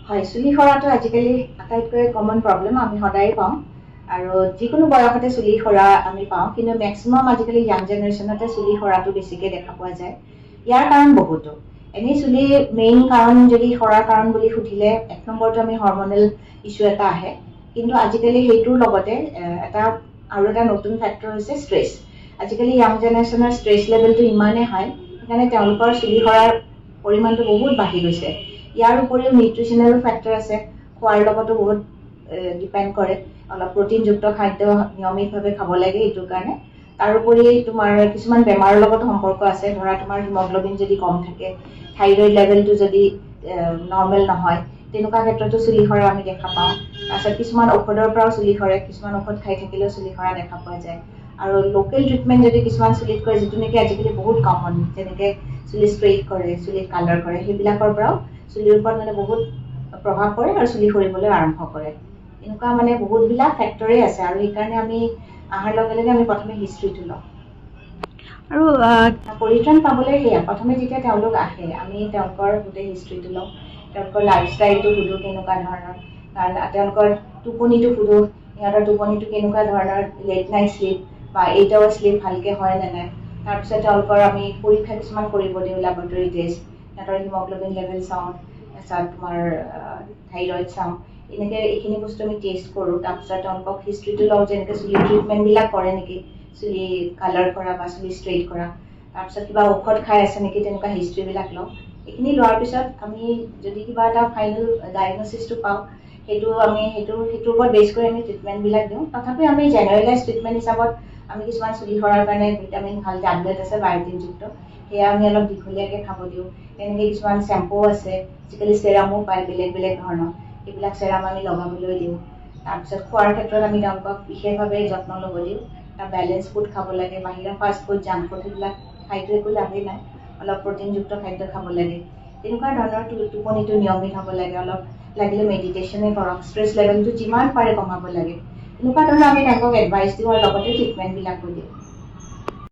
হয়, চুলি সৰাটো আজিকালি আটাইতকৈ কমন প্ৰব্লেম আমি সদায় পাওঁ আৰু যিকোনো বয়সতে চুলি সৰা আমি পাওঁ, কিন্তু মেক্সিমাম আজিকালি য়াং জেনেৰেশ্যনতে চুলি সৰাটো বেছিকৈ দেখা পোৱা যায়। ইয়াৰ কাৰণ বহুতো। এনেই চুলি মেইন কাৰণ যদি সৰাৰ কাৰণ বুলি সুধিলে ১ নম্বৰটো আমি হৰমনেল ইছ্যু এটা আহে, কিন্তু আজিকালি সেইটোৰ লগতে আৰু এটা নতুন ফেক্টৰ হৈছে ষ্ট্ৰেছ। আজিকালি য়াং জেনেৰেশ্যনৰ ষ্ট্ৰেছ লেভেলটো ইমানেই হাই, সেইকাৰণে তেওঁলোকৰ চুলি সৰাৰ পৰিমাণটো বহুত বাঢ়ি গৈছে। ইয়াৰ উপৰিও নিউট্ৰিচনেল ফেক্টৰ আছে, খোৱাৰ লগতো বহুত ডিপেণ্ড কৰে। অলপ প্ৰটিনযুক্ত খাদ্য নিয়মিতভাৱে খাব লাগে এইটোৰ কাৰণে। তাৰোপৰি তোমাৰ কিছুমান বেমাৰৰ লগত সম্পৰ্ক আছে, ধৰা তোমাৰ হিমগ্ল'বিন যদি কম থাকে, থাইৰইড লেভেলটো যদি নৰ্মেল নহয়, তেনেকুৱা ক্ষেত্ৰতো চুলি সৰা আমি দেখা পাওঁ। তাৰপিছত কিছুমান ঔষধৰ পৰাও চুলি সৰে, কিছুমান ঔষধ খাই থাকিলেও চুলি সৰা দেখা পোৱা যায়। আৰু লোকেল ট্ৰিটমেণ্ট যদি কিছুমান চুলিত কৰে, যিটো নেকি আজিকালি বহুত কমন, যেনেকৈ চুলি ষ্ট্ৰেইট কৰে, চুলি কালাৰ কৰে, সেইবিলাকৰ পৰাও চুলিৰ ওপৰত বহুত প্ৰভাৱ পৰে আৰু চুলি সৰিবলৈ আৰম্ভ কৰে। এনেকুৱা বহুতবিলাক ফেক্টৰেই আছে, আৰু সেইকাৰণে আমি অহাৰ লগে লগে আমি প্ৰথমে হিষ্ট্ৰীটো লওঁ। আৰু পৰিত্ৰাণ পাবলৈ সেয়া প্ৰথমে যেতিয়া তেওঁলোক আহে, আমি তেওঁলোকৰ গোটেই হিষ্ট্ৰীটো লওঁ, তেওঁলোকৰ লাইফষ্টাইলটো সোধোঁ কেনেকুৱা ধৰণৰ, কাৰণ তেওঁলোকৰ টোপনিটো সোধোঁ, সিহঁতৰ টোপনিটো কেনেকুৱা ধৰণৰ, লেট নাইট শ্লিপ বা 8 আৱাৰ্ছ শ্লিপ ভালকৈ হয় নে নাই। তাৰপিছত তেওঁলোকৰ আমি পৰীক্ষা কিছুমান কৰিব দিওঁ, লেবৰেটৰী টেষ্ট, সিহঁতৰ হিমগ্ল'বিন লেভেল চাওঁ, তাৰপিছত তোমাৰ থাইৰইড চাওঁ, এনেকৈ এইখিনি বস্তু আমি টেষ্ট কৰোঁ। তাৰপিছত তেওঁলোকক হিষ্ট্ৰীটো লওঁ, যেনেকৈ চুলি ট্ৰিটমেণ্টবিলাক কৰে নেকি, চুলি কালাৰ কৰা বা চুলি ষ্ট্ৰেইট কৰা, তাৰপিছত কিবা ঔষধ খাই আছে নেকি, তেনেকুৱা হিষ্ট্ৰীবিলাক লওঁ। এইখিনি লোৱাৰ পিছত আমি যদি কিবা এটা ফাইনেল ডায়েগনচিছটো পাওঁ, সেইটোৰ ওপৰত বেছ কৰি আমি ট্ৰিটমেণ্টবিলাক দিওঁ। তথাপিও আমি জেনেৰেলাইজ ট্ৰিটমেণ্ট হিচাপত আমি কিছুমান চুলি সৰাৰ কাৰণে ভিটামিন ভাল টেবলেট আছে বায়'টিনযুক্ত, সেয়া আমি অলপ দীঘলীয়াকৈ খাব দিওঁ। তেনেকৈ কিছুমান চেম্পু আছে, আজিকালি চেৰামো পায় বেলেগ বেলেগ ধৰণৰ, সেইবিলাক চেৰাম আমি লগাবলৈ দিওঁ। তাৰপিছত খোৱাৰ ক্ষেত্ৰত আমি তেওঁলোকক বিশেষভাৱে যত্ন ল'ব দিওঁ। এটা বেলেঞ্চ ফুড খাব লাগে, বাহিৰা ফাষ্ট ফুড, জাংক ফুড সেইবিলাক খাইতো একো লাভেই নাই, অলপ প্ৰটিনযুক্ত খাদ্য খাব লাগে। তেনেকুৱা ধৰণৰ টোপনিটো নিয়মিত হ'ব লাগে, অলপ লাগিলে মেডিটেশ্যনেই কৰক, ষ্ট্ৰেছ লেভেলটো যিমান পাৰে কমাব লাগে। এনেকুৱা ধৰণৰ আমি তেওঁলোকক এডভাইচ দিওঁ আৰু লগতে ট্ৰিটমেণ্টবিলাকো দিওঁ।